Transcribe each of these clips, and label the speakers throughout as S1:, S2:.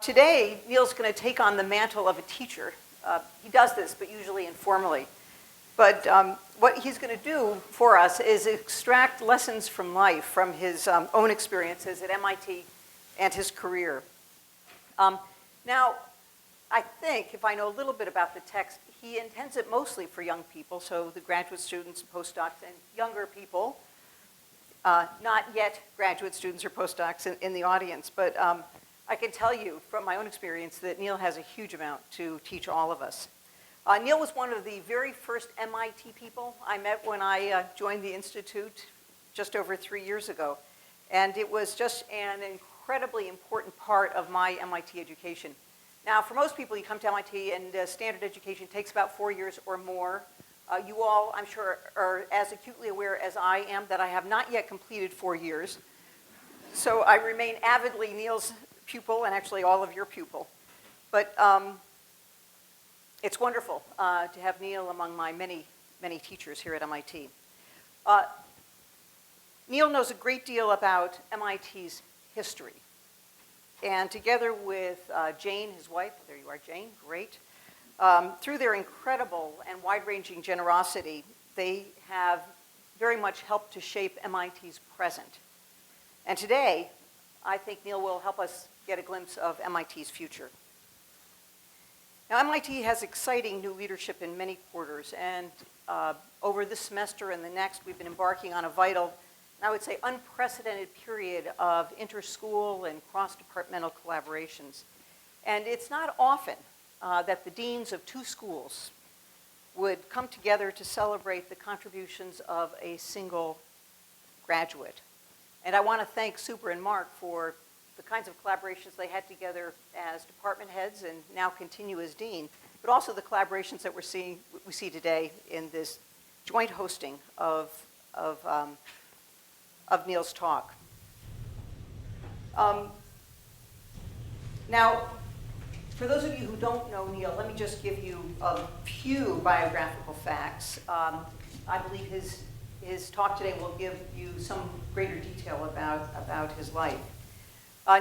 S1: Today, Neil's going to take on the mantle of a teacher. He does this, but usually informally. But what he's going to do for us is extract lessons from life, from his own experiences at MIT and his career. Now, I think, if I know a little bit about the text, he intends it mostly for young people, so the graduate students, postdocs, and younger people, not yet graduate students or postdocs in the audience, but I can tell you from my own experience that Neil has a huge amount to teach all of us. Neil was one of the very first MIT people I met when I joined the Institute just over 3 years ago. And it was just an incredibly important part of my MIT education. Now, for most people, you come to MIT and standard education takes about 4 years or more. You all, I'm sure, are as acutely aware as I am that I have not yet completed 4 years. So I remain avidly Neil's pupil, and actually all of your pupil. But it's wonderful to have Neil among my many, many teachers here at MIT. Neil knows a great deal about MIT's history. And together with Jane, his wife, there you are, Jane, great. Through their incredible and wide-ranging generosity, they have very much helped to shape MIT's present. And today, I think Neil will help us get a glimpse of MIT's future. Now, MIT has exciting new leadership in many quarters, and over this semester and the next, we've been embarking on a vital, and I would say unprecedented period of inter-school and cross-departmental collaborations. And it's not often that the deans of 2 schools would come together to celebrate the contributions of a single graduate. And I want to thank Super and Mark for the kinds of collaborations they had together as department heads and now continue as dean, but also the collaborations that we see today in this joint hosting of Neil's talk. Now, for those of you who don't know Neil, let me just give you a few biographical facts. I believe his talk today will give you some greater detail about his life.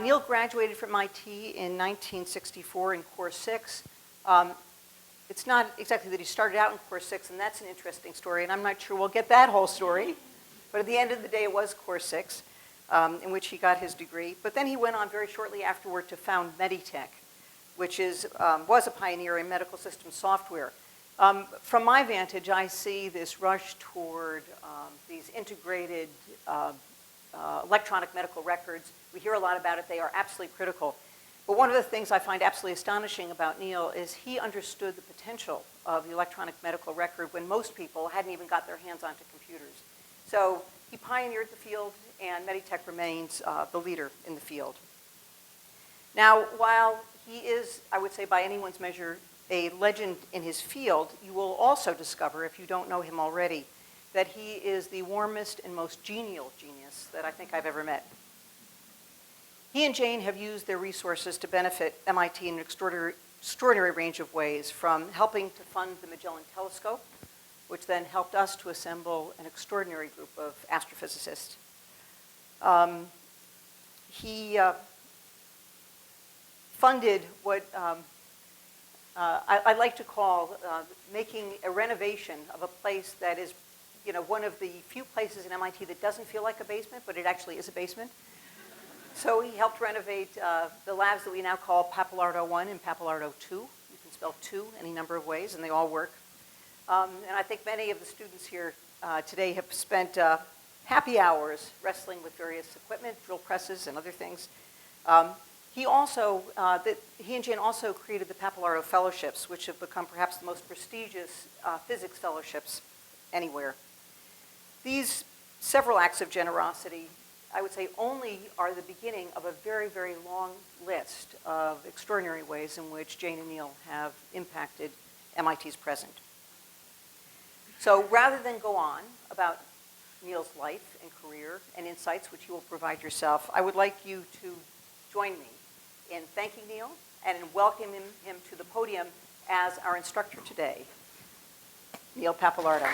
S1: Neil graduated from MIT in 1964 in Core 6. It's not exactly that he started out in Core 6, and that's an interesting story, and I'm not sure we'll get that whole story. But at the end of the day, it was Core 6, in which he got his degree. But then he went on very shortly afterward to found Meditech, which was a pioneer in medical system software. From my vantage, I see this rush toward these integrated electronic medical records. We hear a lot about it. They are absolutely critical. But one of the things I find absolutely astonishing about Neil is he understood the potential of the electronic medical record when most people hadn't even got their hands onto computers. So he pioneered the field, and Meditech remains the leader in the field. Now, while he is, I would say by anyone's measure, a legend in his field, you will also discover, if you don't know him already, that he is the warmest and most genial genius that I think I've ever met. He and Jane have used their resources to benefit MIT in an extraordinary range of ways, from helping to fund the Magellan Telescope, which then helped us to assemble an extraordinary group of astrophysicists. He funded what I like to call making a renovation of a place that is, one of the few places in MIT that doesn't feel like a basement, but it actually is a basement. So he helped renovate the labs that we now call Pappalardo 1 and Pappalardo 2. You can spell 2 any number of ways, and they all work. And I think many of the students here today have spent happy hours wrestling with various equipment, drill presses, and other things. He and Jane also created the Pappalardo Fellowships, which have become perhaps the most prestigious physics fellowships anywhere. These several acts of generosity, I would say, only are the beginning of a very, very long list of extraordinary ways in which Jane and Neil have impacted MIT's present. So rather than go on about Neil's life and career and insights, which you will provide yourself, I would like you to join me in thanking Neil and in welcoming him to the podium as our instructor today, Neil Pappalardo.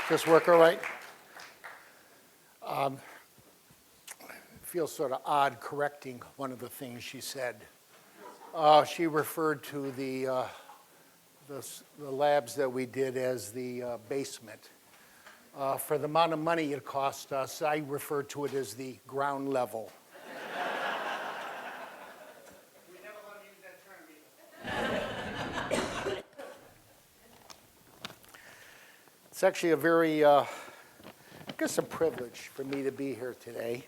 S2: This work all right? Feels sort of odd correcting one of the things she said. She referred to the labs that we did as the basement. For the amount of money it cost us, I refer to it as the ground level. We never want to use that term either. It's actually a very, I guess, a privilege for me to be here today,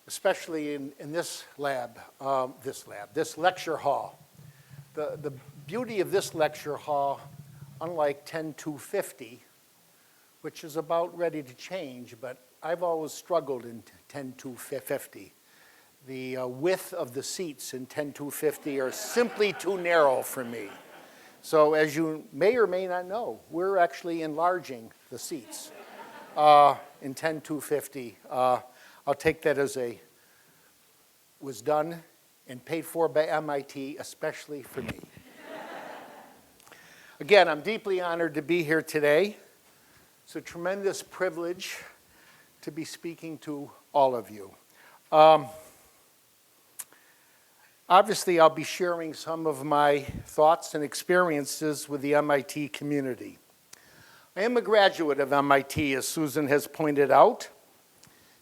S2: especially in this lecture hall. The beauty of this lecture hall, unlike 10250, which is about ready to change, but I've always struggled in 10250. The width of the seats in 10250 are simply too narrow for me. So as you may or may not know, we're actually enlarging the seats in 10250. I'll take that as was done and paid for by MIT, especially for me. Again, I'm deeply honored to be here today. It's a tremendous privilege to be speaking to all of you. Obviously, I'll be sharing some of my thoughts and experiences with the MIT community. I am a graduate of MIT, as Susan has pointed out.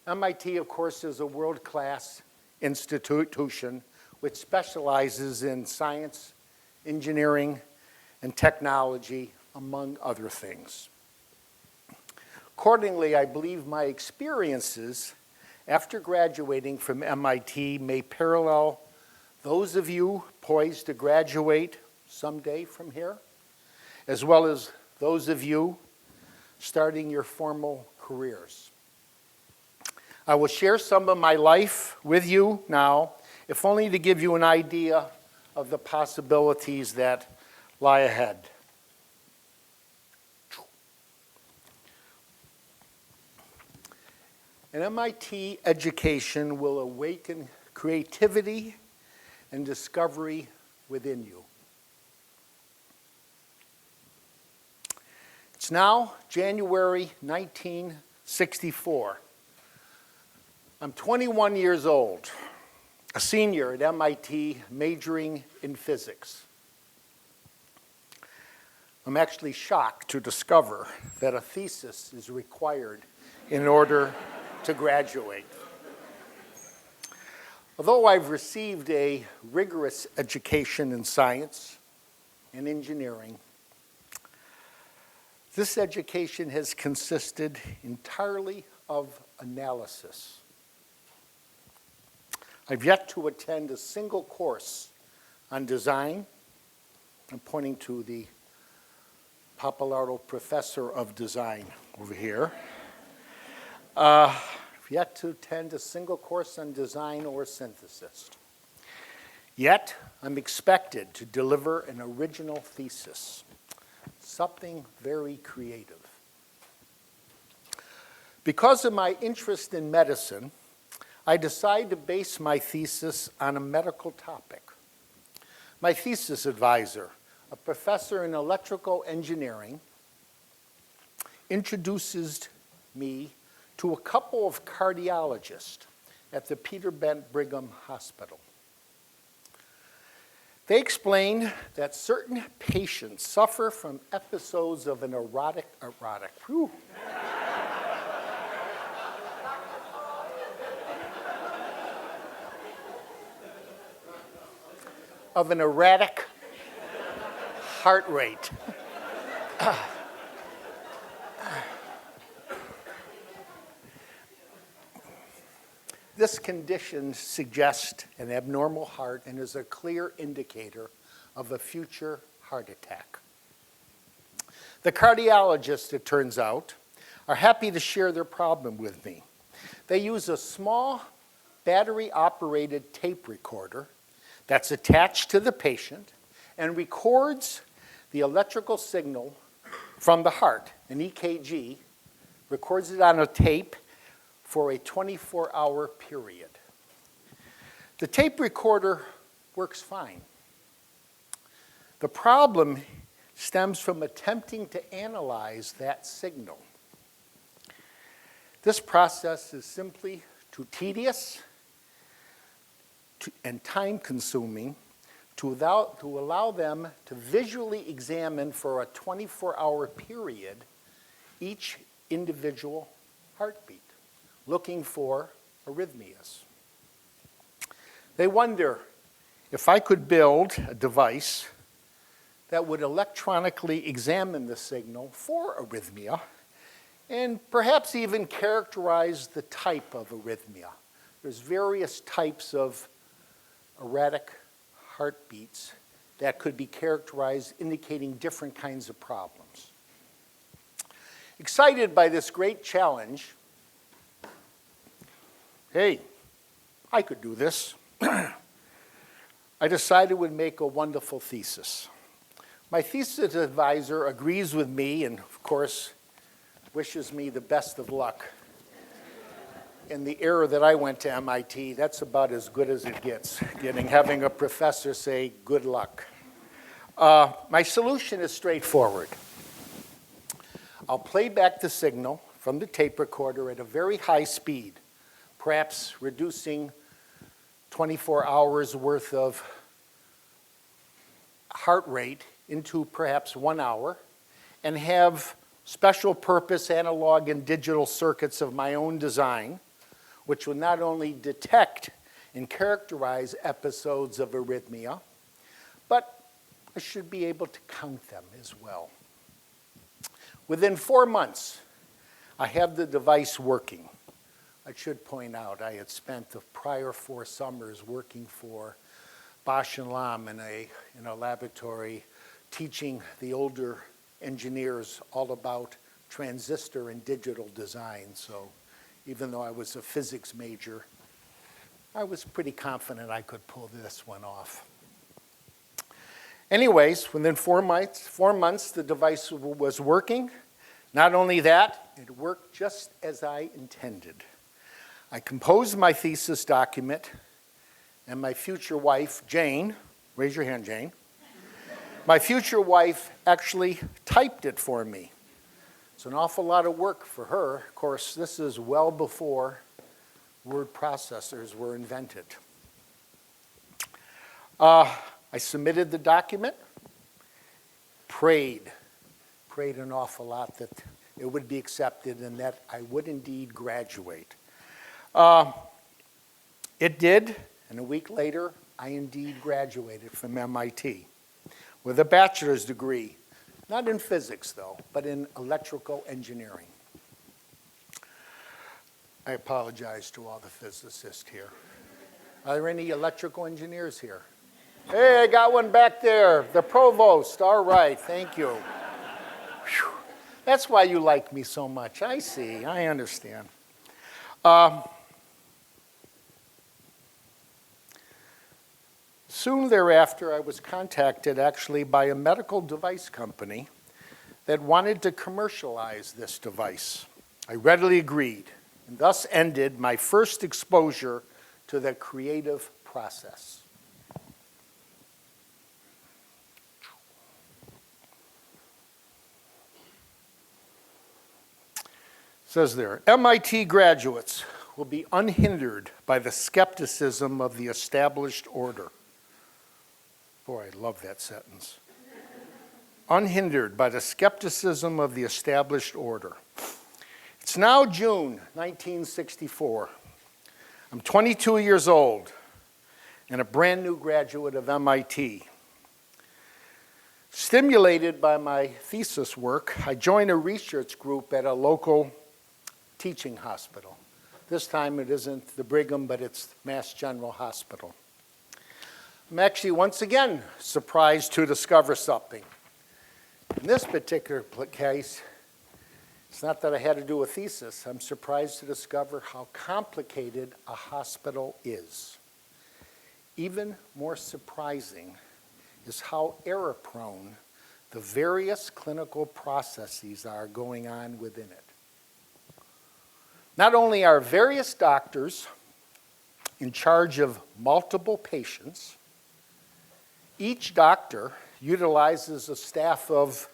S2: MIT, of course, is a world-class institution which specializes in science, engineering, and technology, among other things. Accordingly, I believe my experiences after graduating from MIT may parallel those of you poised to graduate someday from here, as well as those of you starting your formal careers. I will share some of my life with you now, if only to give you an idea of the possibilities that lie ahead. An MIT education will awaken creativity and discovery within you. It's now January 1964. I'm 21 years old, a senior at MIT majoring in physics. I'm actually shocked to discover that a thesis is required in order to graduate. Although I've received a rigorous education in science and engineering, this education has consisted entirely of analysis. I've yet to attend a single course on design. I'm pointing to the Pappalardo Professor of Design over here. I've yet to attend a single course on design or synthesis. Yet, I'm expected to deliver an original thesis, something very creative. Because of my interest in medicine, I decided to base my thesis on a medical topic. My thesis advisor, a professor in electrical engineering, introduces me to a couple of cardiologists at the Peter Bent Brigham Hospital. They explained that certain patients suffer from episodes of an erratic heart rate. This condition suggests an abnormal heart and is a clear indicator of a future heart attack. The cardiologists, it turns out, are happy to share their problem with me. They use a small battery-operated tape recorder that's attached to the patient and records the electrical signal from the heart, an EKG, records it on a tape for a 24-hour period. The tape recorder works fine. The problem stems from attempting to analyze that signal. This process is simply too tedious and time-consuming to allow them to visually examine for a 24-hour period each individual heartbeat, looking for arrhythmias. They wonder if I could build a device that would electronically examine the signal for arrhythmia and perhaps even characterize the type of arrhythmia. There's various types of erratic heartbeats that could be characterized, indicating different kinds of problems. Excited by this great challenge, hey, I could do this. I decided it would make a wonderful thesis. My thesis advisor agrees with me and, of course, wishes me the best of luck. In the era that I went to MIT, that's about as good as it gets, having a professor say, good luck. My solution is straightforward. I'll play back the signal from the tape recorder at a very high speed, perhaps reducing 24 hours worth of heart rate into perhaps 1 hour, and have special purpose analog and digital circuits of my own design, which will not only detect and characterize episodes of arrhythmia, but I should be able to count them as well. Within 4 months, I have the device working. I should point out I had spent the prior 4 summers working for Bosch and Lam in a laboratory, teaching the older engineers all about transistor and digital design. So even though I was a physics major, I was pretty confident I could pull this one off. Anyways, within 4 months, the device was working. Not only that, it worked just as I intended. I composed my thesis document, and my future wife, Jane, raise your hand, Jane. My future wife actually typed it for me. It's an awful lot of work for her. Of course, this is well before word processors were invented. I submitted the document, prayed an awful lot that it would be accepted and that I would indeed graduate. It did, and a week later, I indeed graduated from MIT with a bachelor's degree, not in physics though, but in electrical engineering. I apologize to all the physicists here. Are there any electrical engineers here? Hey, I got one back there, the provost. All right, thank you. Whew. That's why you like me so much. I see, I understand. Soon thereafter, I was contacted actually by a medical device company that wanted to commercialize this device. I readily agreed, and thus ended my first exposure to the creative process. It says there, MIT graduates will be unhindered by the skepticism of the established order. Boy, I love that sentence. Unhindered by the skepticism of the established order. It's now June 1964. I'm 22 years old and a brand new graduate of MIT. Stimulated by my thesis work, I joined a research group at a local teaching hospital. This time it isn't the Brigham, but it's Mass General Hospital. I'm actually once again surprised to discover something. In this particular case, it's not that I had to do a thesis. I'm surprised to discover how complicated a hospital is. Even more surprising is how error-prone the various clinical processes are going on within it. Not only are various doctors in charge of multiple patients, each doctor utilizes a staff of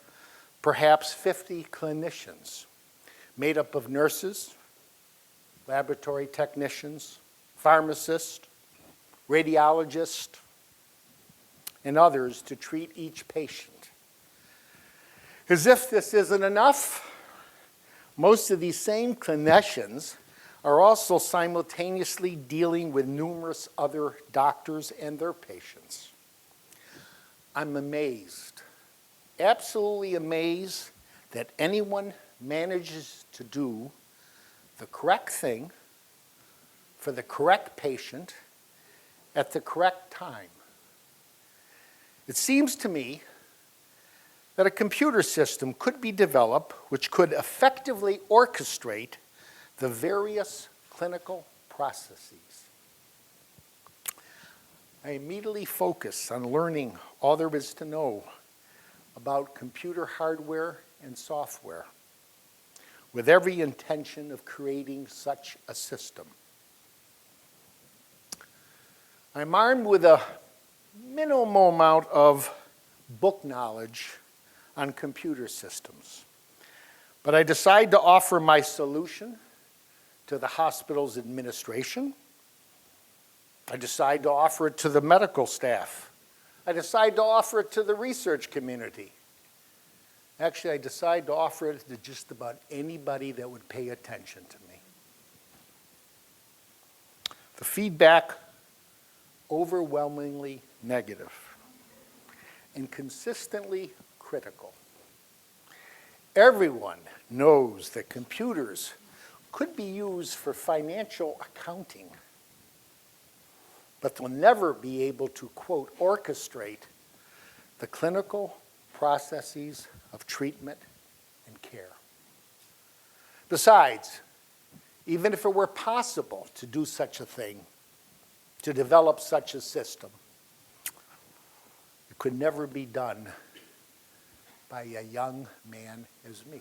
S2: perhaps 50 clinicians made up of nurses, laboratory technicians, pharmacists, radiologists, and others to treat each patient. As if this isn't enough, most of these same clinicians are also simultaneously dealing with numerous other doctors and their patients. I'm amazed, absolutely amazed, that anyone manages to do the correct thing for the correct patient at the correct time. It seems to me that a computer system could be developed which could effectively orchestrate the various clinical processes. I immediately focus on learning all there is to know about computer hardware and software, with every intention of creating such a system. I'm armed with a minimal amount of book knowledge on computer systems, but I decide to offer my solution to the hospital's administration. I decide to offer it to the medical staff. I decide to offer it to the research community. Actually, I decide to offer it to just about anybody that would pay attention to me. The feedback, overwhelmingly negative and consistently critical. Everyone knows that computers could be used for financial accounting, but they'll never be able to, quote, orchestrate the clinical processes of treatment and care. Besides, even if it were possible to do such a thing, to develop such a system, it could never be done by a young man as me.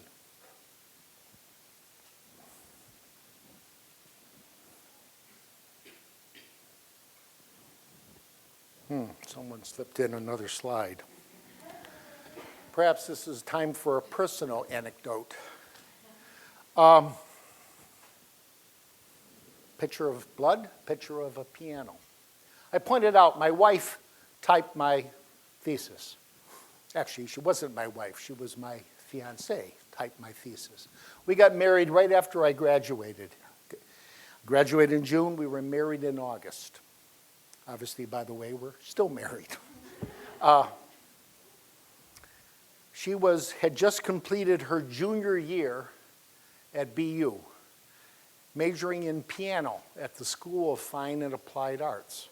S2: Someone slipped in another slide. Perhaps this is time for a personal anecdote. Picture of blood, picture of a piano. I pointed out my wife typed my thesis. Actually, she wasn't my wife. She was my fiancée, typed my thesis. We got married right after I graduated. Graduated in June. We were married in August. Obviously, by the way, we're still married. She had just completed her junior year at BU, majoring in piano at the School of Fine and Applied Arts.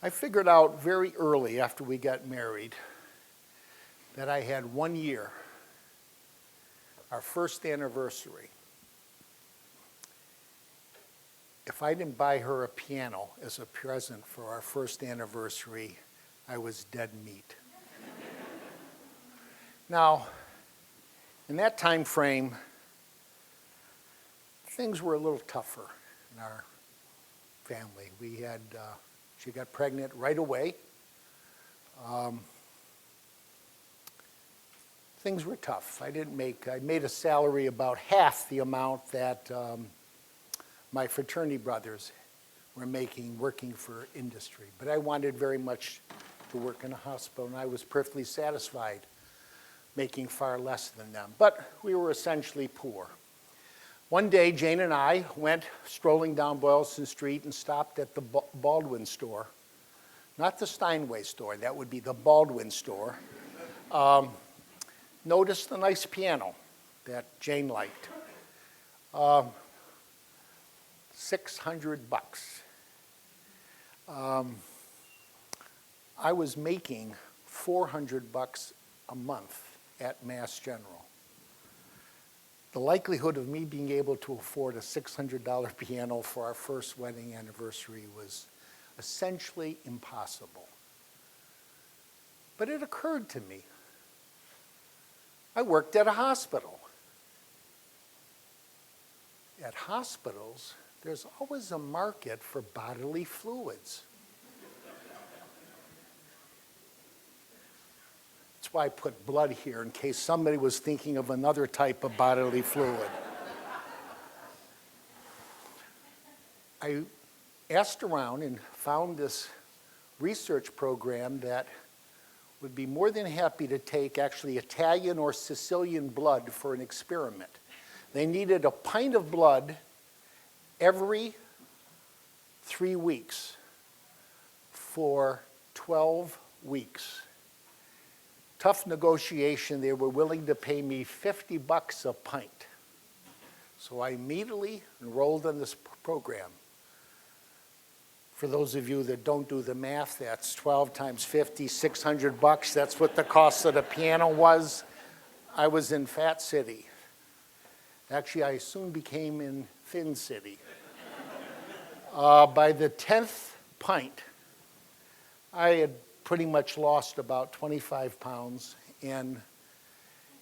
S2: I figured out very early after we got married that I had 1 year, our first anniversary. If I didn't buy her a piano as a present for our first anniversary, I was dead meat. Now, in that time frame, things were a little tougher in our family. She got pregnant right away. Things were tough. I made a salary about half the amount that my fraternity brothers were making working for industry. But I wanted very much to work in a hospital, and I was perfectly satisfied making far less than them. But we were essentially poor. One day, Jane and I went strolling down Boylston Street and stopped at the Baldwin store. Not the Steinway store, that would be the Baldwin store. Noticed a nice piano that Jane liked. $600. I was making $400 a month at Mass General. The likelihood of me being able to afford a $600 piano for our first wedding anniversary was essentially impossible. But it occurred to me, I worked at a hospital. At hospitals, there's always a market for bodily fluids. That's why I put blood here in case somebody was thinking of another type of bodily fluid. I asked around and found this research program that would be more than happy to take actually Italian or Sicilian blood for an experiment. They needed a pint of blood every 3 weeks for 12 weeks. Tough negotiation. They were willing to pay me $50 a pint. So I immediately enrolled in this program. For those of you that don't do the math, that's 12 times 50, $600. That's what the cost of the piano was. I was in Fat City. Actually, I soon became in Thin City. By the 10th pint, I had pretty much lost about 25 pounds. And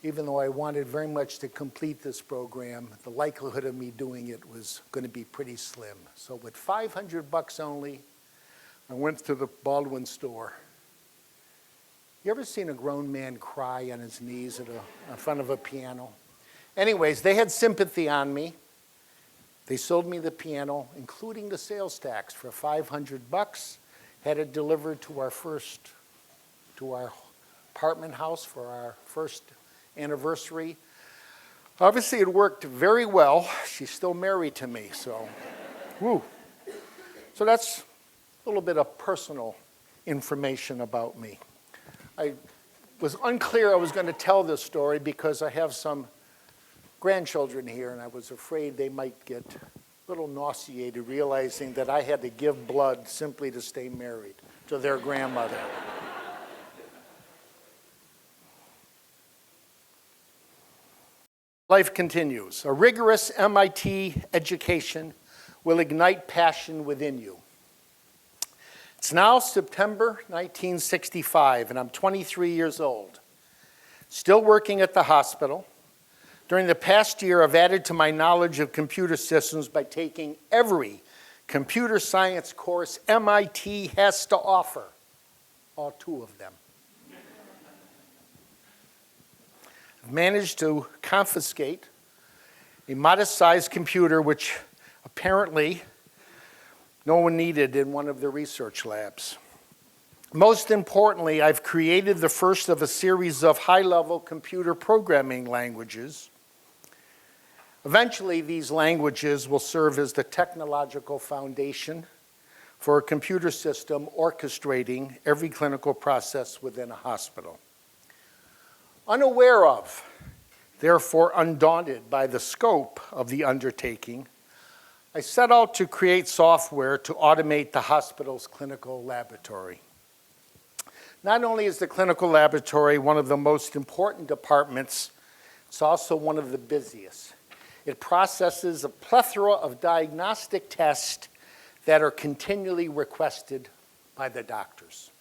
S2: even though I wanted very much to complete this program, the likelihood of me doing it was going to be pretty slim. So with $500 only, I went to the Baldwin store. You ever seen a grown man cry on his knees in front of a piano? Anyways, they had sympathy on me. They sold me the piano, including the sales tax, for $500. Had it delivered to our apartment house for our first anniversary. Obviously, it worked very well. She's still married to me, so woo. So that's a little bit of personal information about me. I was unclear I was going to tell this story because I have some grandchildren here, and I was afraid they might get a little nauseated realizing that I had to give blood simply to stay married to their grandmother. Life continues. A rigorous MIT education will ignite passion within you. It's now September 1965, and I'm 23 years old. Still working at the hospital. During the past year, I've added to my knowledge of computer systems by taking every computer science course MIT has to offer, all 2 of them. I've managed to confiscate a modest-sized computer which apparently no one needed in one of the research labs. Most importantly, I've created the first of a series of high-level computer programming languages. Eventually, these languages will serve as the technological foundation for a computer system orchestrating every clinical process within a hospital. Unaware of, therefore undaunted by the scope of the undertaking, I set out to create software to automate the hospital's clinical laboratory. Not only is the clinical laboratory one of the most important departments, it's also one of the busiest. It processes a plethora of diagnostic tests that are continually requested by the doctors.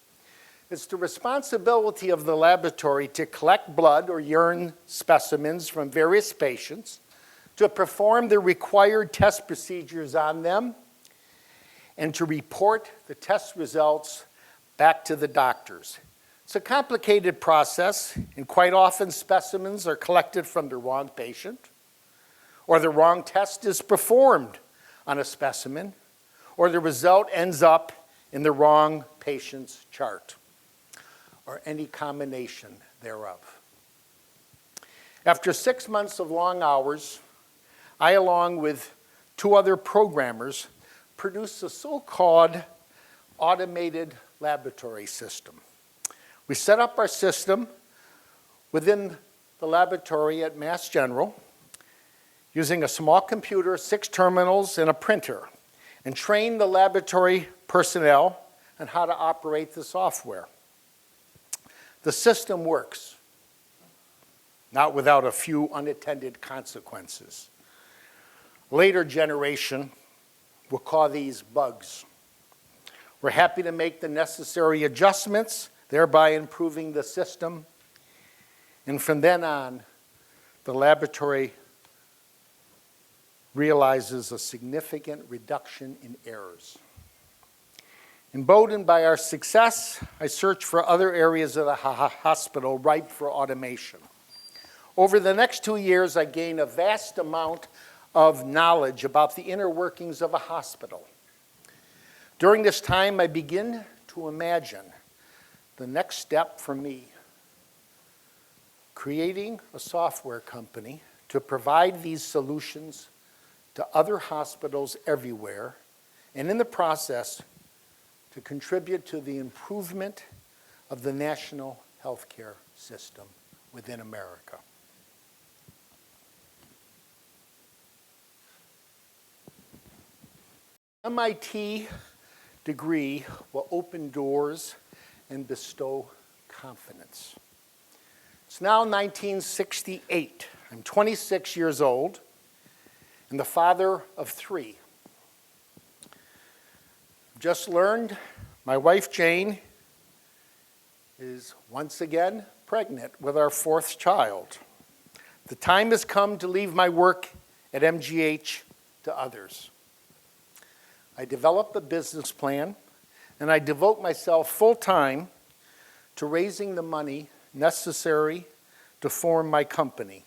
S2: It's the responsibility of the laboratory to collect blood or urine specimens from various patients, to perform the required test procedures on them, and to report the test results back to the doctors. It's a complicated process, and quite often specimens are collected from the wrong patient, or the wrong test is performed on a specimen, or the result ends up in the wrong patient's chart, or any combination thereof. After 6 months of long hours, I, along with 2 other programmers, produced a so-called automated laboratory system. We set up our system within the laboratory at Mass General using a small computer, 6 terminals, and a printer, and trained the laboratory personnel on how to operate the software. The system works, not without a few unintended consequences. Later generation will call these bugs. We're happy to make the necessary adjustments, thereby improving the system. And from then on, the laboratory realizes a significant reduction in errors. Emboldened by our success, I searched for other areas of the hospital ripe for automation. Over the next 2 years, I gained a vast amount of knowledge about the inner workings of a hospital. During this time, I begin to imagine the next step for me, creating a software company to provide these solutions to other hospitals everywhere, and in the process, to contribute to the improvement of the national healthcare system within America. MIT degree will open doors and bestow confidence. It's now 1968. I'm 26 years old and the father of 3. Just learned my wife Jane is once again pregnant with our 4th child. The time has come to leave my work at MGH to others. I develop a business plan and I devote myself full-time to raising the money necessary to form my company.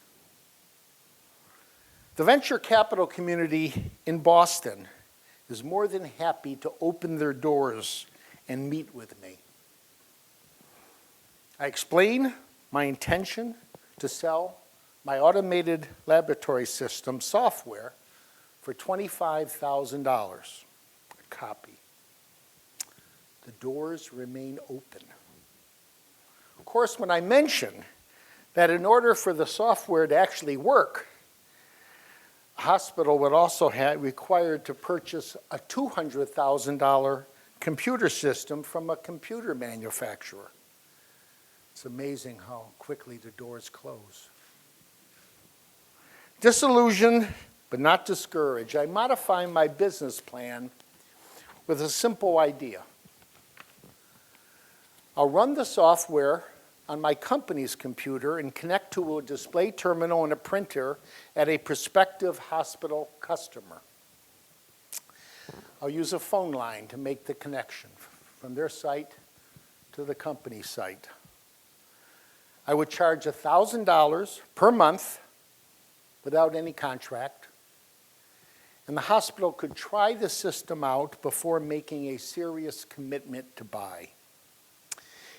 S2: The venture capital community in Boston is more than happy to open their doors and meet with me. I explain my intention to sell my automated laboratory system software for $25,000 a copy. The doors remain open. Of course, when I mention that in order for the software to actually work, a hospital would also have required to purchase a $200,000 computer system from a computer manufacturer. It's amazing how quickly the doors close. Disillusioned, but not discouraged, I modify my business plan with a simple idea. I'll run the software on my company's computer and connect to a display terminal and a printer at a prospective hospital customer. I'll use a phone line to make the connection from their site to the company site. I would charge $1,000 per month without any contract, and the hospital could try the system out before making a serious commitment to buy.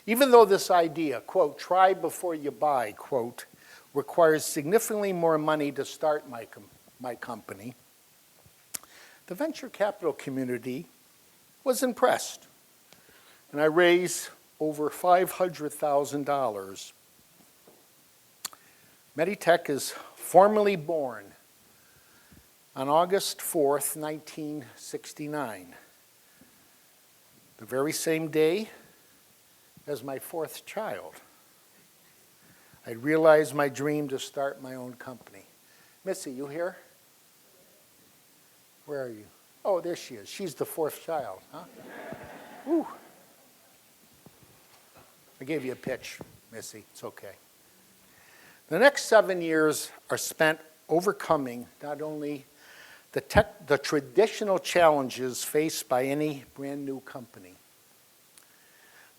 S2: Even though this idea, quote, try before you buy, quote, requires significantly more money to start my company, the venture capital community was impressed, and I raised over $500,000. Meditech is formally born on August 4th, 1969, the very same day as my 4th child. I realized my dream to start my own company. Missy, you here? Where are you? Oh, there she is. She's the 4th child, huh? Whew. I gave you a pitch, Missy. It's okay. The next 7 years are spent overcoming not only the traditional challenges faced by any brand new company,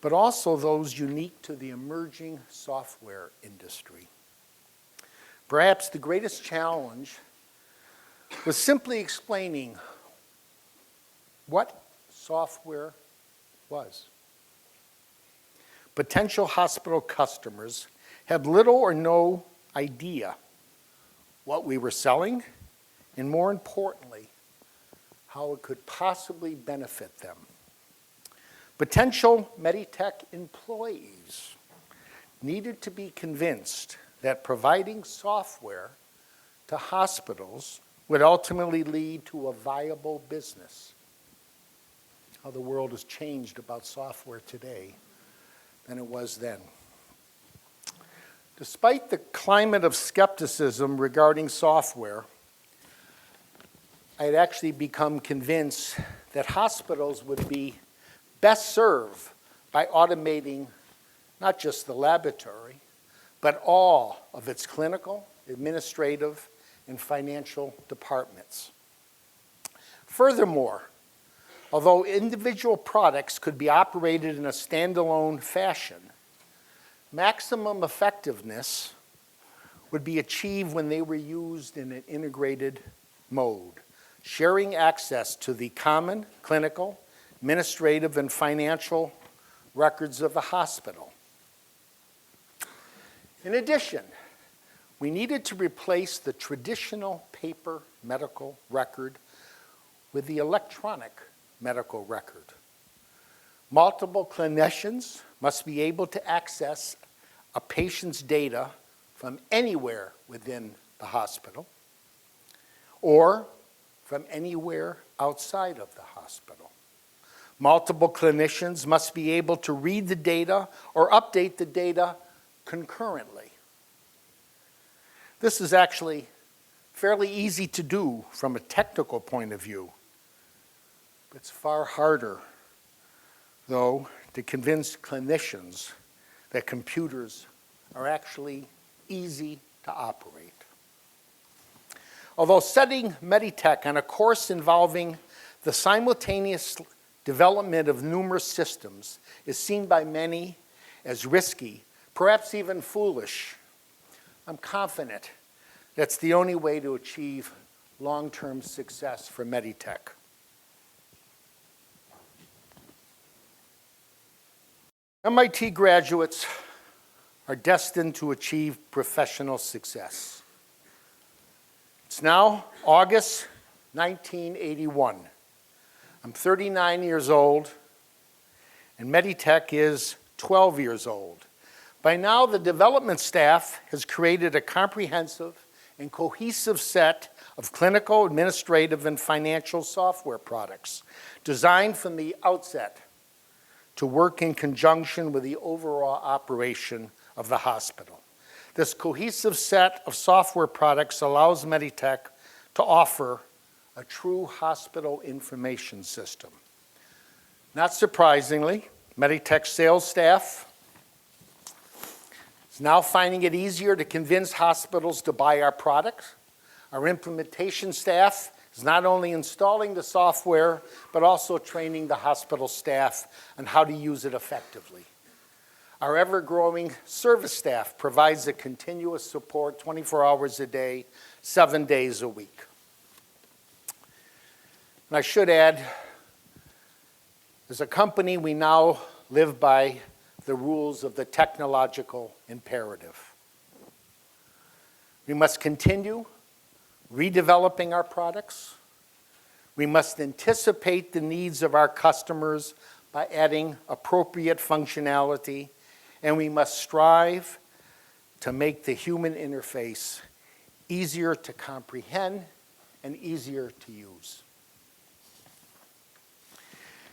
S2: but also those unique to the emerging software industry. Perhaps the greatest challenge was simply explaining what software was. Potential hospital customers had little or no idea what we were selling, and more importantly, how it could possibly benefit them. Potential Meditech employees needed to be convinced that providing software to hospitals would ultimately lead to a viable business. How the world has changed about software today than it was then. Despite the climate of skepticism regarding software, I had actually become convinced that hospitals would be best served by automating not just the laboratory, but all of its clinical, administrative, and financial departments. Furthermore, Although individual products could be operated in a standalone fashion, maximum effectiveness would be achieved when they were used in an integrated mode, sharing access to the common clinical, administrative, and financial records of the hospital. In addition, we needed to replace the traditional paper medical record with the electronic medical record. Multiple clinicians must be able to access a patient's data from anywhere within the hospital or from anywhere outside of the hospital. Multiple clinicians must be able to read the data or update the data concurrently. This is actually fairly easy to do from a technical point of view. It's far harder, though, to convince clinicians that computers are actually easy to operate. Although setting Meditech on a course involving the simultaneous development of numerous systems is seen by many as risky, perhaps even foolish, I'm confident that's the only way to achieve long-term success for Meditech. MIT graduates are destined to achieve professional success. It's now August 1981. I'm 39 years old, and Meditech is 12 years old. By now, the development staff has created a comprehensive and cohesive set of clinical, administrative, and financial software products designed from the outset to work in conjunction with the overall operation of the hospital. This cohesive set of software products allows Meditech to offer a true hospital information system. Not surprisingly, Meditech's sales staff is now finding it easier to convince hospitals to buy our products. Our implementation staff is not only installing the software, but also training the hospital staff on how to use it effectively. Our ever-growing service staff provides a continuous support 24 hours a day, 7 days a week. And I should add, as a company, we now live by the rules of the technological imperative. We must continue redeveloping our products. We must anticipate the needs of our customers by adding appropriate functionality, and we must strive to make the human interface easier to comprehend and easier to use.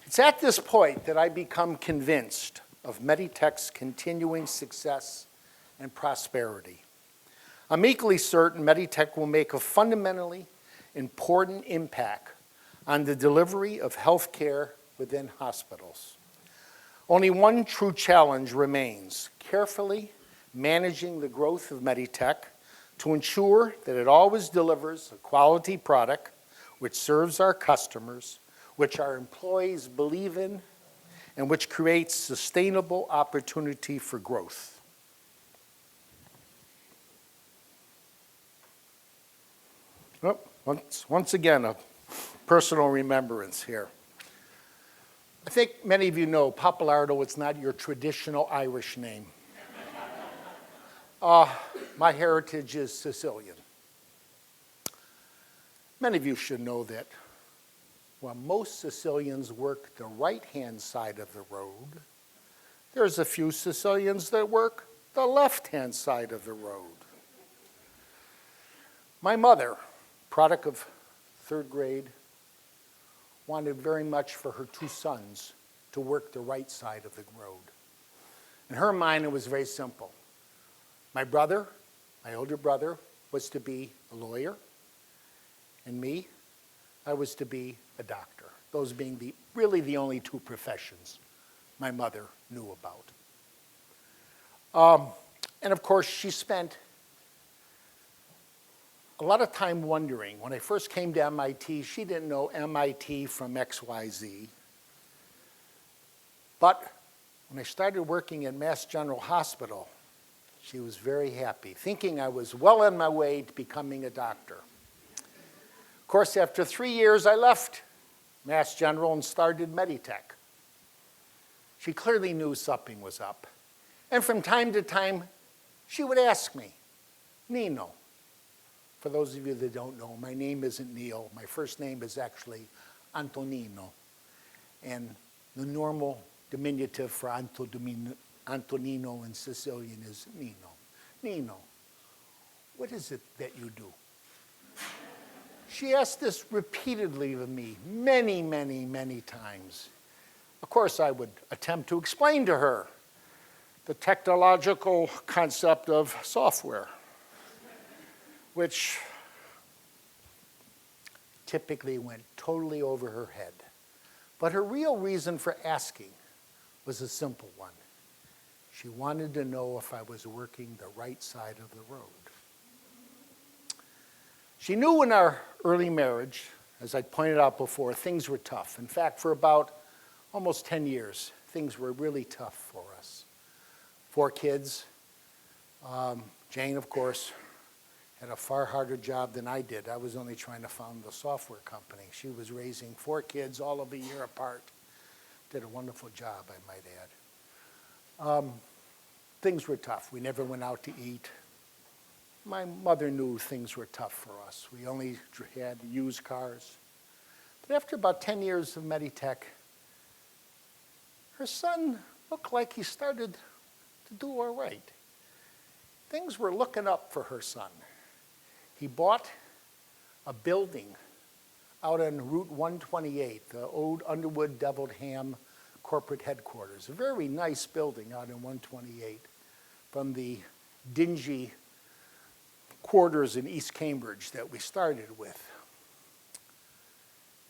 S2: It's at this point that I become convinced of Meditech's continuing success and prosperity. I'm equally certain Meditech will make a fundamentally important impact on the delivery of health care within hospitals. Only one true challenge remains: carefully managing the growth of Meditech to ensure that it always delivers a quality product which serves our customers, which our employees believe in, and which creates sustainable opportunity for growth. Oh, once again, a personal remembrance here. I think many of you know Pappalardo is not your traditional Irish name. My heritage is Sicilian. Many of you should know that while most Sicilians work the right-hand side of the road, there's a few Sicilians that work the left-hand side of the road. My mother, product of third grade, wanted very much for her two sons to work the right side of the road. In her mind, it was very simple. My brother, my older brother, was to be a lawyer, and me, I was to be a doctor. Those being really the only two professions my mother knew about. And of course, she spent a lot of time wondering. When I first came to MIT, she didn't know MIT from XYZ. But when I started working at Mass General Hospital, she was very happy, thinking I was well on my way to becoming a doctor. Of course, after 3 years, I left Mass General and started Meditech. She clearly knew something was up. And from time to time, she would ask me, Nino. For those of you that don't know, my name isn't Neil. My first name is actually Antonino. And the normal diminutive for Antonino in Sicilian is Nino. Nino, what is it that you do? She asked this repeatedly of me, many, many, many times. Of course, I would attempt to explain to her the technological concept of software, which typically went totally over her head. But her real reason for asking was a simple one. She wanted to know if I was working the right side of the road. She knew in our early marriage, as I pointed out before, things were tough. In fact, for about almost 10 years, things were really tough for us. 4 kids. Jane, of course, had a far harder job than I did. I was only trying to found the software company. She was raising 4 kids all of a year apart. Did a wonderful job, I might add. Things were tough. We never went out to eat. My mother knew things were tough for us. We only had used cars. But after about 10 years of Meditech, her son looked like he started to do all right. Things were looking up for her son. He bought a building out on Route 128, the old Underwood Deviled Ham corporate headquarters. A very nice building out on 128 from the dingy quarters in East Cambridge that we started with.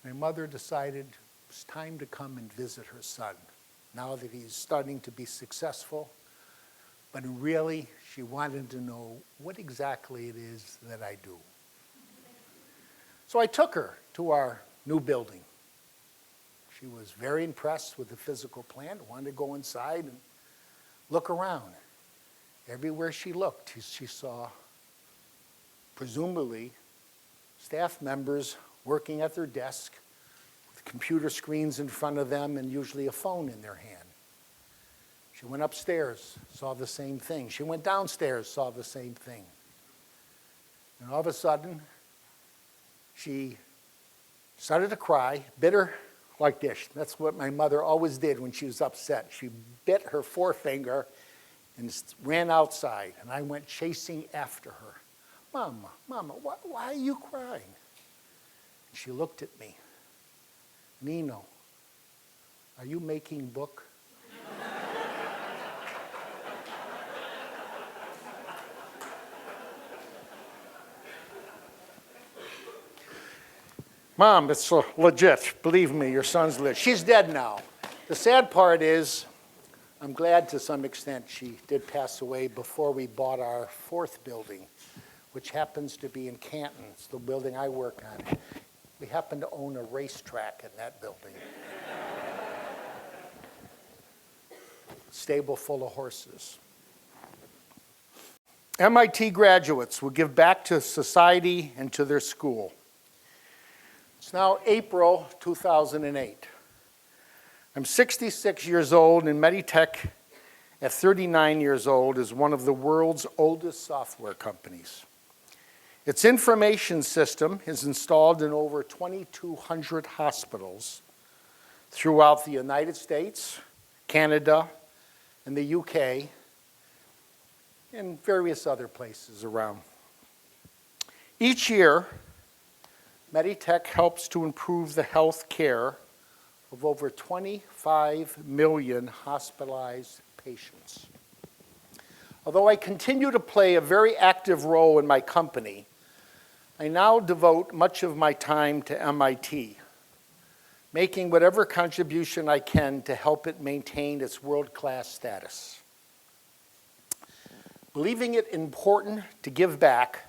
S2: My mother decided it was time to come and visit her son, now that he's starting to be successful. But really, she wanted to know what exactly it is that I do. So I took her to our new building. She was very impressed with the physical plan, wanted to go inside and look around. Everywhere she looked, she saw, presumably, staff members working at their desk with computer screens in front of them and usually a phone in their hand. She went upstairs, saw the same thing. She went downstairs, saw the same thing. And all of a sudden, she started to cry, bitter like this. That's what my mother always did when she was upset. She bit her forefinger and ran outside, and I went chasing after her. Mama, Mama, why are you crying? She looked at me. Nino, are you making book? Mom, it's legit. Believe me, your son's legit. She's dead now. The sad part is, I'm glad to some extent she did pass away before we bought our 4th building, which happens to be in Canton. It's the building I work on. We happen to own a racetrack in that building. Stable full of horses. MIT graduates will give back to society and to their school. It's now April 2008. I'm 66 years old, and Meditech, at 39 years old, is one of the world's oldest software companies. Its information system is installed in over 2,200 hospitals throughout the United States, Canada, and the UK, and various other places around. Each year, Meditech helps to improve the health care of over 25 million hospitalized patients. Although I continue to play a very active role in my company, I now devote much of my time to MIT, making whatever contribution I can to help it maintain its world-class status. Believing it important to give back,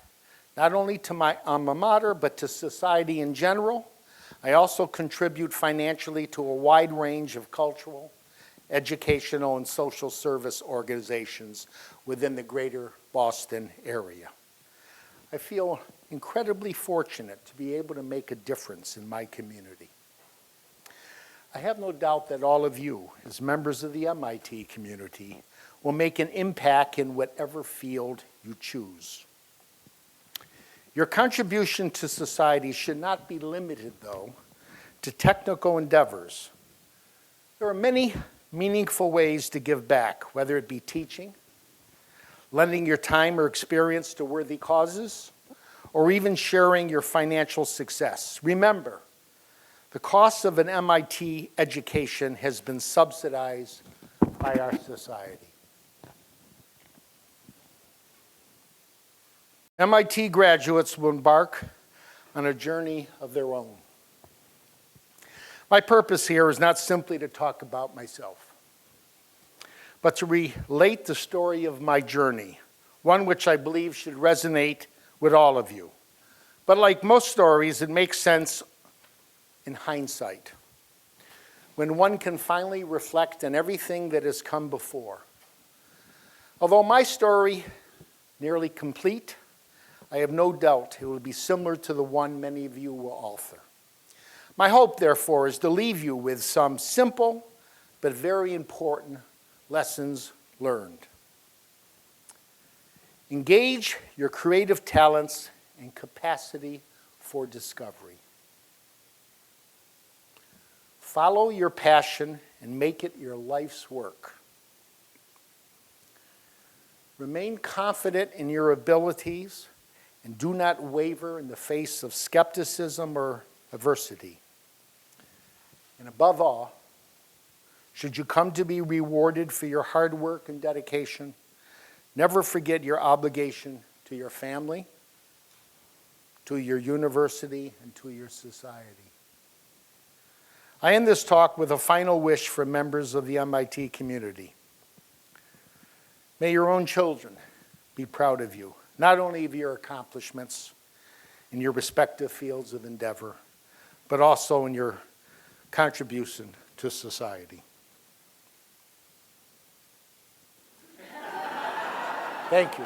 S2: not only to my alma mater, but to society in general, I also contribute financially to a wide range of cultural educational and social service organizations within the greater Boston area. I feel incredibly fortunate to be able to make a difference in my community. I have no doubt that all of you, as members of the MIT community, will make an impact in whatever field you choose. Your contribution to society should not be limited, though, to technical endeavors. There are many meaningful ways to give back, whether it be teaching, lending your time or experience to worthy causes, or even sharing your financial success. Remember, the cost of an MIT education has been subsidized by our society. MIT graduates will embark on a journey of their own. My purpose here is not simply to talk about myself, but to relate the story of my journey, one which I believe should resonate with all of you. But like most stories, it makes sense in hindsight, when one can finally reflect on everything that has come before. Although my story nearly complete, I have no doubt it will be similar to the one many of you will author. My hope, therefore, is to leave you with some simple but very important lessons learned. Engage your creative talents and capacity for discovery. Follow your passion and make it your life's work. Remain confident in your abilities and do not waver in the face of skepticism or adversity. And above all, should you come to be rewarded for your hard work and dedication, never forget your obligation to your family, to your university, and to your society. I end this talk with a final wish for members of the MIT community. May your own children be proud of you, not only of your accomplishments in your respective fields of endeavor, but also in your contribution to society. Thank you.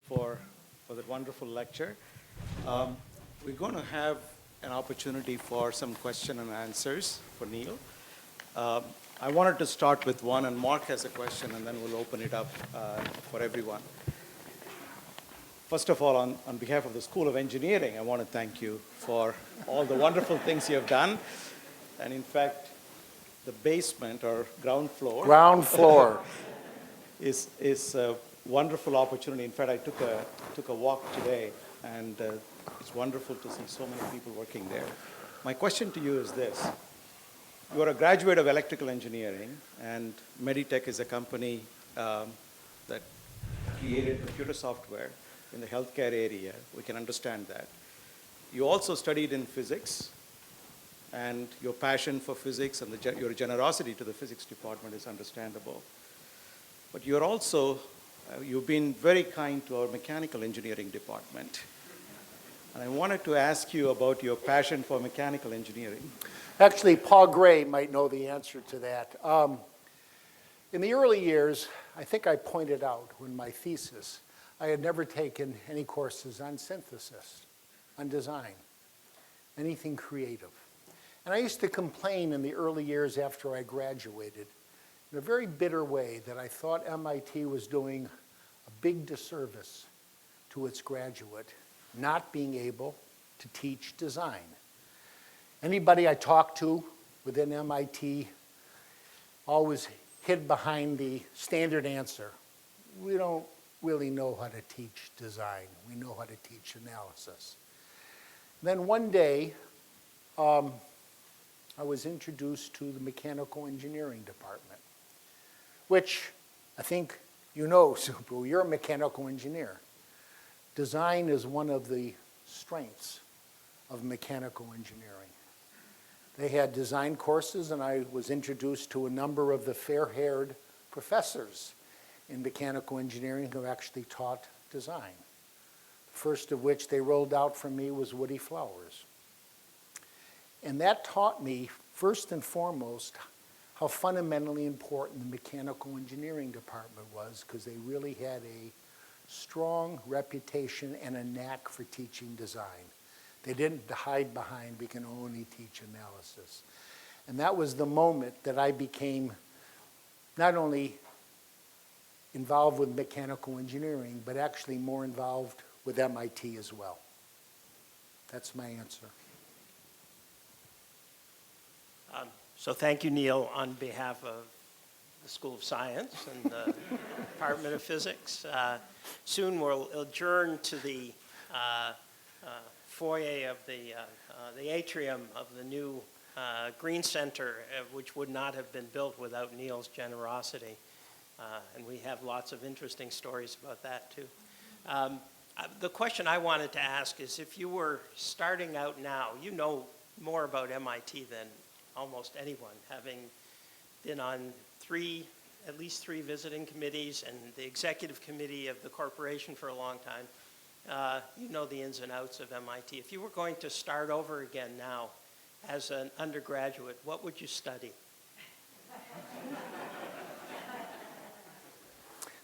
S3: For that wonderful lecture. We're going to have an opportunity for some question and answers for Neil. I wanted to start with one, and Mark has a question, and then we'll open it up for everyone. First of all, on behalf of the School of Engineering, I want to thank you for all the wonderful things you have done. And in fact, the basement or ground floor is a wonderful opportunity. In fact, I took a walk today, and it's wonderful to see so many people working there. My question to you is this. You are a graduate of electrical engineering, and Meditech is a company that created computer software in the healthcare area. We can understand that. You also studied in physics, and your passion for physics and your generosity to the physics department is understandable. But you're also you've been very kind to our mechanical engineering department. And I wanted to ask you about your passion for mechanical engineering.
S2: Actually, Paul Gray might know the answer to that. In the early years, I think I pointed out in my thesis, I had never taken any courses on synthesis, on design, anything creative. And I used to complain in the early years after I graduated in a very bitter way that I thought MIT was doing a big disservice to its graduate, not being able to teach design. Anybody I talked to within MIT always hid behind the standard answer. We don't really know how to teach design. We know how to teach analysis. Then one day, I was introduced to the mechanical engineering department, which I think You know, Subu, you're a mechanical engineer. Design is one of the strengths of mechanical engineering. They had design courses, and I was introduced to a number of the fair-haired professors in mechanical engineering who actually taught design. The first of which they rolled out for me was Woody Flowers. And that taught me, first and foremost, how fundamentally important the mechanical engineering department was, because they really had a strong reputation and a knack for teaching design. They didn't hide behind, we can only teach analysis. And that was the moment that I became not only involved with mechanical engineering, but actually more involved with MIT as well. That's my answer.
S4: So thank you, Neil, on behalf of the School of Science and the Department of Physics. Soon we'll adjourn to the foyer of the atrium of the new Green Center, which would not have been built without Neil's generosity. And we have lots of interesting stories about that, too. The question I wanted to ask is, if you were starting out now, you know more about MIT than almost anyone, having been on at least three visiting committees and the executive committee of the corporation for a long time. You know the ins and outs of MIT. If you were going to start over again now as an undergraduate, what would you study?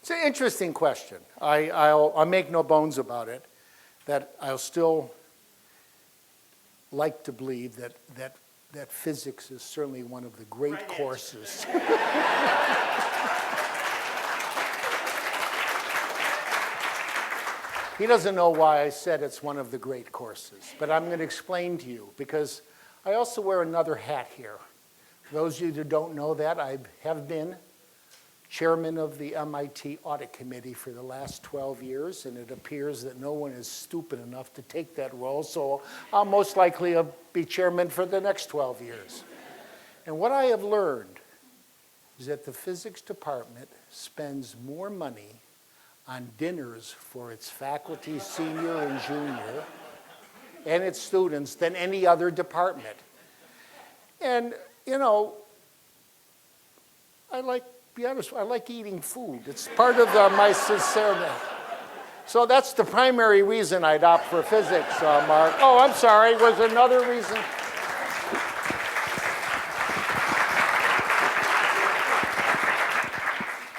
S2: It's an interesting question. I'll make no bones about it, that I'll still like to believe that physics is certainly one of the great courses. He doesn't know why I said it's one of the great courses, but I'm going to explain to you, because I also wear another hat here. For those of you who don't know that, I have been chairman of the MIT Audit Committee for the last 12 years, and it appears that no one is stupid enough to take that role, so I'll most likely be chairman for the next 12 years. And what I have learned is that the physics department spends more money on dinners for its faculty, senior and junior, and its students than any other department. And, you know, be honest, I like eating food. It's part of my sincerity. So that's the primary reason I'd opt for physics, Mark. Oh, I'm sorry, was another reason?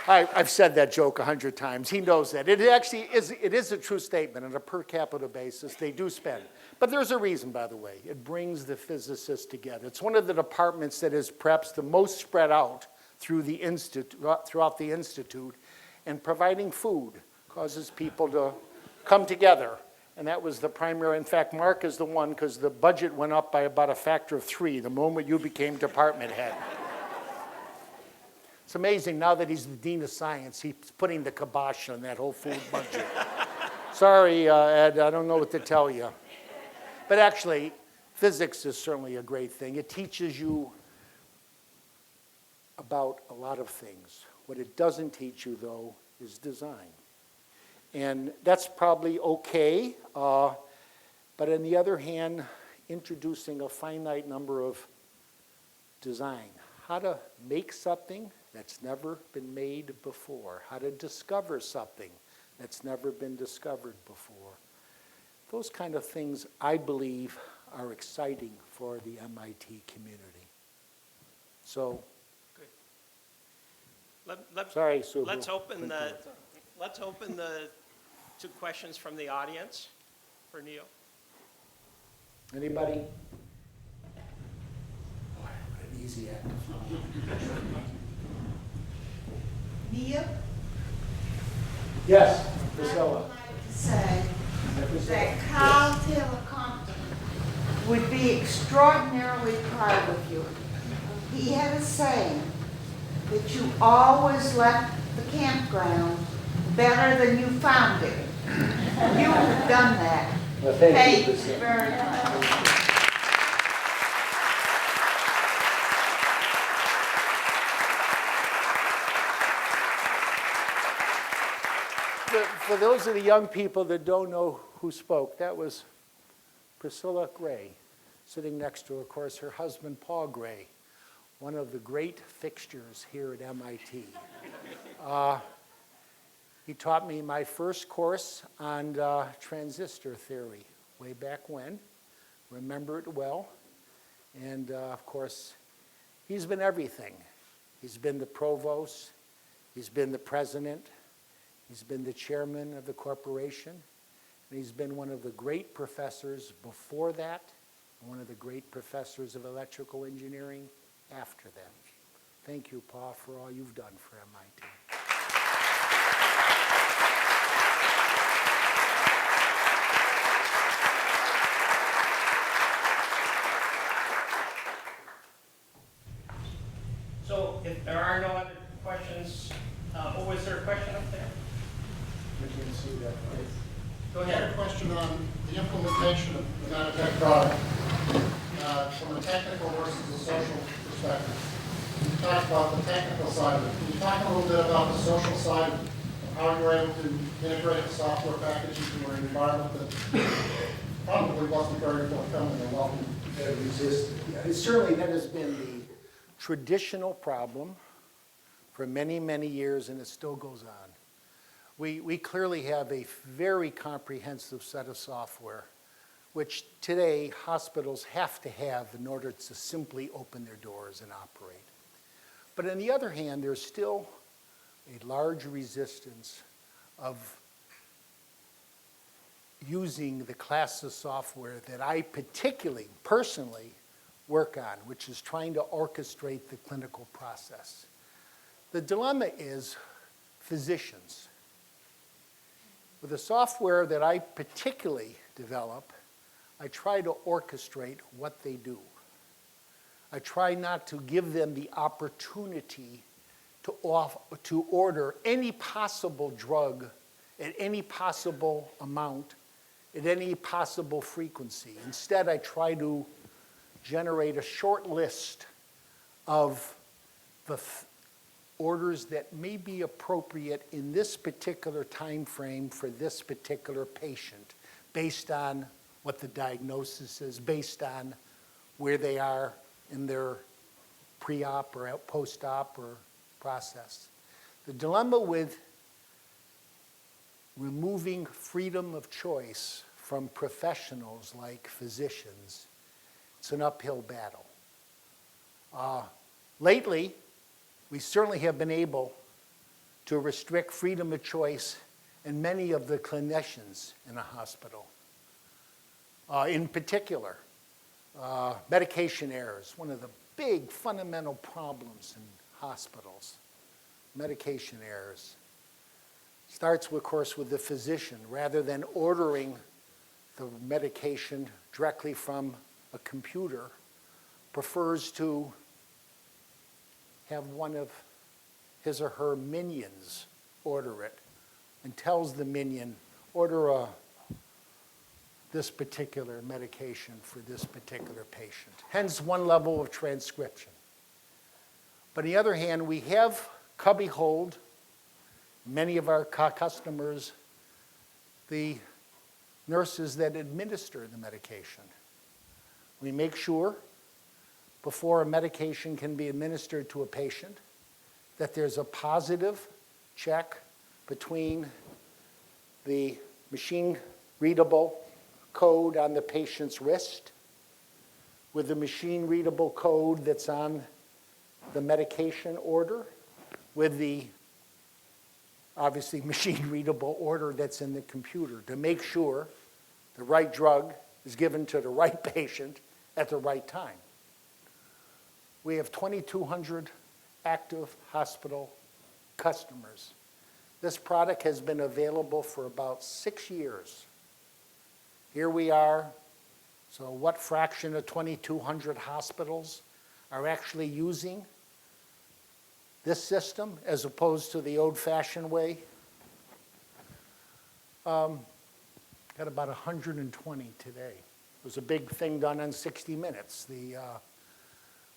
S2: I've said that joke 100 times. He knows that. It actually is a true statement. On a per capita basis, they do spend. But there's a reason, by the way. It brings the physicists together. It's one of the departments that is perhaps the most spread out throughout the institute, and providing food causes people to come together. And that was the primary. In fact, Mark is the one, because the budget went up by about a factor of 3 the moment you became department head. It's amazing now that he's the dean of science, he's putting the kibosh on that whole food budget. Sorry, Ed, I don't know what to tell you. But actually, physics is certainly a great thing. It teaches you about a lot of things. What it doesn't teach you, though, is design. And that's probably okay, but on the other hand, introducing a finite number of design, how to make something that's never been made before, how to discover something that's never been discovered before. Those kind of things, I believe, are exciting for the MIT community. So, sorry, Sue.
S4: Let's open the 2 questions from the audience for Neil.
S2: Anybody? Boy, what an easy act.
S5: Neil?
S2: Yes,
S5: I
S2: Priscilla.
S5: would like to say that Carl Taylor Compton would be extraordinarily proud of you. He had a saying that you always left the campground better than you found it. You have done that.
S2: Well, thank you,
S5: Thank you very much.
S2: For those of the young people that don't know who spoke, that was Priscilla Gray, sitting next to, of course, her husband, Paul Gray, one of the great fixtures here at MIT. He taught me my first course on transistor theory way back when. Remember it well. And of course, he's been everything. He's been the provost, he's been the president, he's been the chairman of the corporation, and he's been one of the great professors before that, and one of the great professors of electrical engineering after that. Thank you, Paul, for all you've done for MIT.
S4: So if there are no other questions, was there a question up there?
S2: You can see that.
S4: Go
S6: I had
S4: ahead.
S6: a question on the implementation of the Meditech product from a technical versus a social perspective. You talked about the technical side of it. Can you talk a little bit about the social side of how you were able to integrate the software package into an environment that probably wasn't very forthcoming or welcome?
S2: Yeah, certainly that has been the traditional problem for many, many years, and it still goes on. We clearly have a very comprehensive set of software, which today hospitals have to have in order to simply open their doors and operate. But on the other hand, there's still a large resistance of using the class of software that I particularly, personally, work on, which is trying to orchestrate the clinical process. The dilemma is physicians. With the software that I particularly develop, I try to orchestrate what they do. I try not to give them the opportunity to order any possible drug at any possible amount, at any possible frequency. Instead, I try to generate a short list of the orders that may be appropriate in this particular time frame for this particular patient, based on what the diagnosis is, based on where they are in their pre-op or post-op or process. The dilemma with removing freedom of choice from professionals like physicians, it's an uphill battle. Lately, we certainly have been able to restrict freedom of choice in many of the clinicians in a hospital. In particular, medication errors, one of the big fundamental problems in hospitals. Medication errors. Starts, of course, with the physician. Rather than ordering the medication directly from a computer, prefers to have one of his or her minions order it, and tells the minion, order this particular medication for this particular patient. Hence, one level of transcription. But on the other hand, we have cubbyhold, many of our customers, the nurses that administer the medication. We make sure before a medication can be administered to a patient that there's a positive check between the machine-readable code on the patient's wrist with the machine-readable code that's on the medication order with the obviously machine-readable order that's in the computer to make sure the right drug is given to the right patient at the right time. We have 2,200 active hospital customers. This product has been available for about 6 years. Here we are. So what fraction of 2,200 hospitals are actually using this system as opposed to the old-fashioned way? Got about 120 today. It was a big thing done on 60 Minutes. The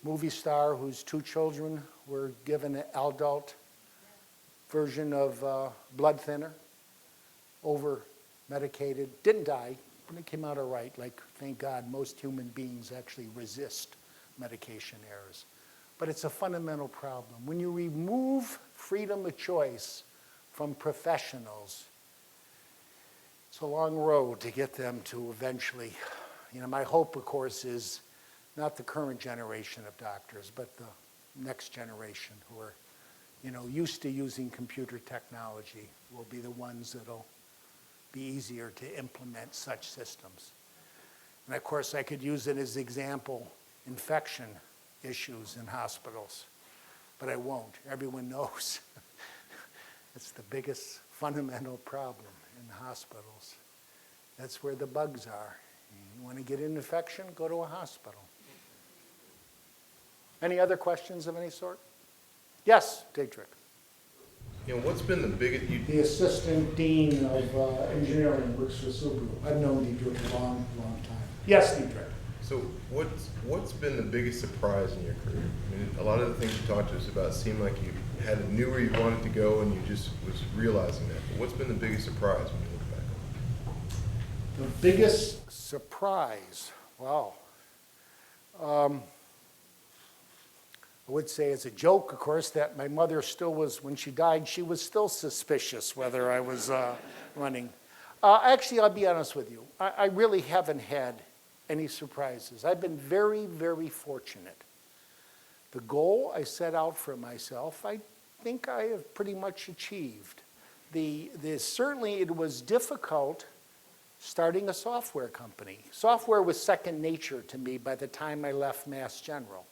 S2: movie star whose 2 children were given an adult version of blood thinner over-medicated, didn't die, but it came out all right. Like, thank God, most human beings actually resist medication errors. But it's a fundamental problem. When you remove freedom of choice from professionals, it's a long road to get them to eventually, my hope, of course, is not the current generation of doctors, but the next generation who are, used to using computer technology will be the ones that'll be easier to implement such systems. And of course, I could use it as example, infection issues in hospitals, but I won't. Everyone knows it's the biggest fundamental problem in hospitals. That's where the bugs are. You want to get an infection, go to a hospital. Any other questions of any sort? Yes, Dietrich.
S7: What's been the biggest,
S2: The assistant dean of engineering works for Subaru. I've known Dietrich a long, long time. Yes, Dietrich.
S7: so what's been the biggest surprise in your career? I mean, a lot of the things you talked to us about seem like you knew where you wanted to go and you just was realizing that. But what's been the biggest surprise when you look back on it?
S2: The biggest surprise, wow. I would say as a joke, of course, that my mother still was, when she died, she was still suspicious whether I was running. Actually, I'll be honest with you. I really haven't had any surprises. I've been very, very fortunate. The goal I set out for myself, I think I have pretty much achieved. Certainly it was difficult starting a software company. Software was second nature to me by the time I left Mass General.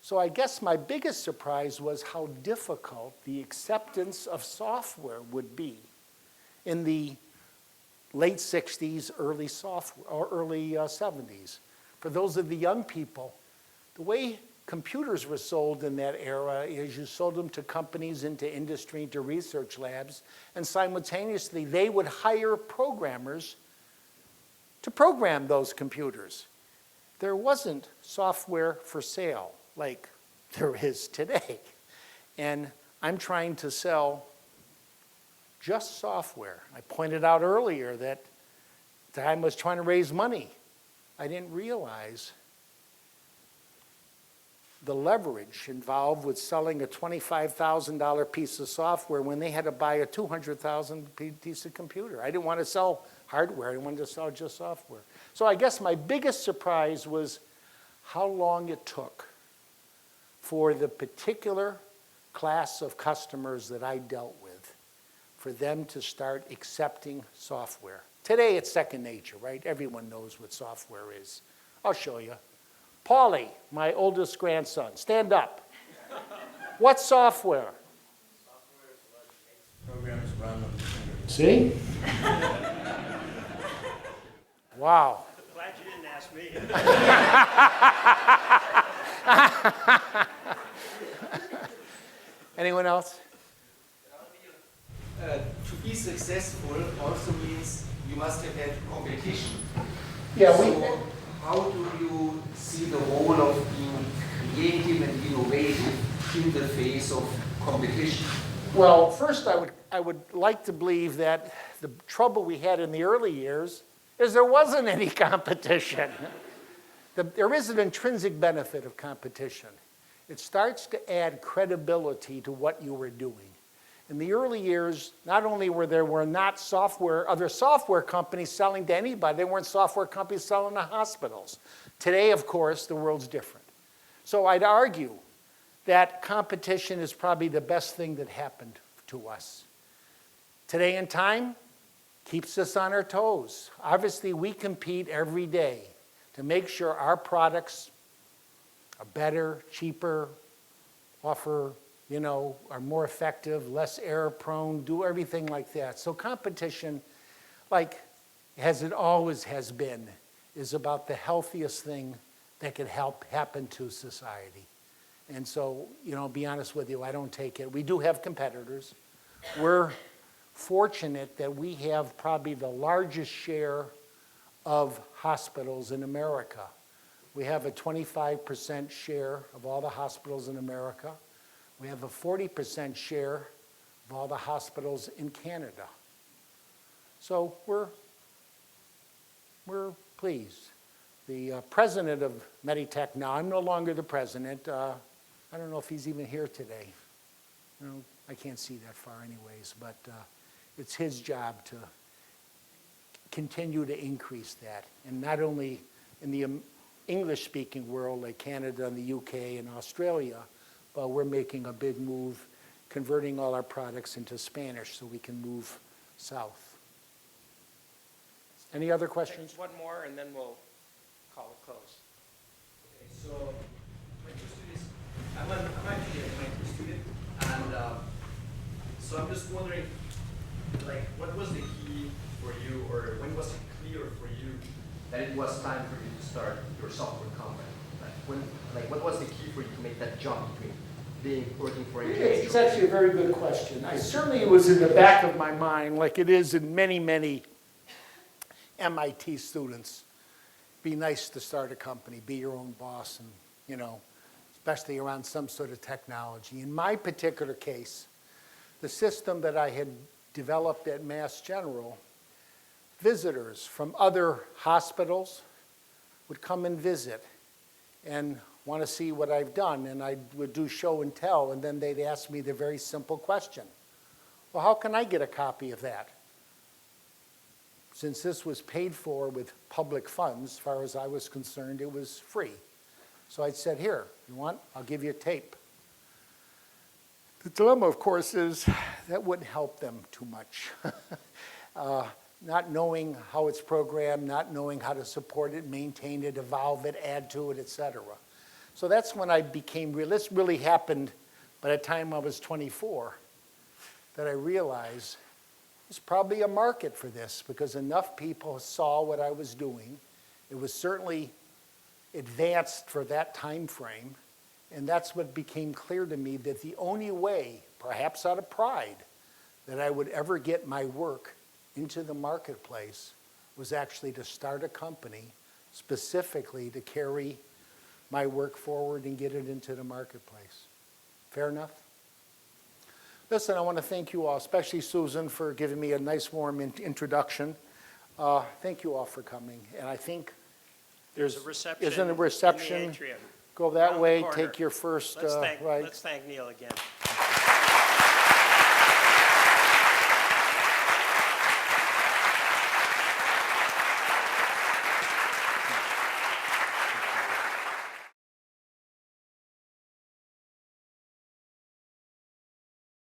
S2: So I guess my biggest surprise was how difficult the acceptance of software would be in the late 60s, early 70s. For those of the young people, the way computers were sold in that era is you sold them to companies, into industry, to research labs, and simultaneously they would hire programmers to program those computers. There wasn't software for sale like there is today. And I'm trying to sell just software. I pointed out earlier that at the time I was trying to raise money. I didn't realize the leverage involved with selling a $25,000 piece of software when they had to buy a $200,000 piece of computer. I didn't want to sell hardware. I wanted to sell just software. So I guess my biggest surprise was how long it took for the particular class of customers that I dealt with, for them to start accepting software. Today it's second nature, right? Everyone knows what software is. I'll show you. Paulie, my oldest grandson, stand up. What software?
S8: Software is what makes programs run on the computer.
S2: See? Wow.
S4: Glad you didn't ask me.
S2: Anyone else?
S8: To be successful also means you must have had competition.
S2: Yeah,
S8: so how do you see the role of being creative and innovative in the face of competition?
S2: Well, first I would like to believe that the trouble we had in the early years is there wasn't any competition. There is an intrinsic benefit of competition. It starts to add credibility to what you were doing. In the early years, not only were not other software companies selling to anybody, there weren't software companies selling to hospitals. Today, of course, the world's different. So I'd argue that competition is probably the best thing that happened to us. Today in time keeps us on our toes. Obviously, we compete every day to make sure our products are better, cheaper, offer, are more effective, less error prone, do everything like that. So competition, like as it always has been, is about the healthiest thing that could happen to society. And so, be honest with you, I don't take it. We do have competitors. We're fortunate that we have probably the largest share of hospitals in America. We have a 25% share of all the hospitals in America. We have a 40% share of all the hospitals in Canada. So we're pleased. The president of Meditech now, I'm no longer the president. I don't know if he's even here today. You know, I can't see that far anyways, but it's his job to continue to increase that. And not only in the English-speaking world like Canada and the UK and Australia, but we're making a big move, converting all our products into Spanish so we can move south. Any other questions?
S4: One more, and then we'll call it close.
S9: Okay, so my question is, I'm actually an MIT student, and so I'm just wondering, like, what was the key for you, or when was it clear for you that it was time for you to start your software company? What was the key for you to make that jump between working for a
S2: It's actually a very good question. It was in the back of my mind, like it is in many, many MIT students. Be nice to start a company, be your own boss, and, you know, especially around some sort of technology. In my particular case, the system that I had developed at Mass General, visitors from other hospitals would come and visit and want to see what I've done, and I would do show and tell, and then they'd ask me the very simple question, well, how can I get a copy of that? Since this was paid for with public funds, as far as I was concerned, it was free. So I said, here, you want? I'll give you a tape. The dilemma, of course, is that wouldn't help them too much. Not knowing how it's programmed, not knowing how to support it, maintain it, evolve it, add to it, et cetera. So that's when I became real. This really happened by the time I was 24, that I realized there's probably a market for this because enough people saw what I was doing. It was certainly advanced for that time frame, and that's what became clear to me, that the only way, perhaps out of pride, that I would ever get my work into the marketplace was actually to start a company specifically to carry my work forward and get it into the marketplace. Fair enough? Listen, I want to thank you all, especially Susan, for giving me a nice warm introduction. Thank you all for coming. And I think
S4: There's a reception.
S2: isn't a reception?
S4: In the atrium.
S2: Go that
S4: Around the
S2: way,
S4: corner.
S2: take your first,
S4: Let's
S2: right.
S4: thank Neil again.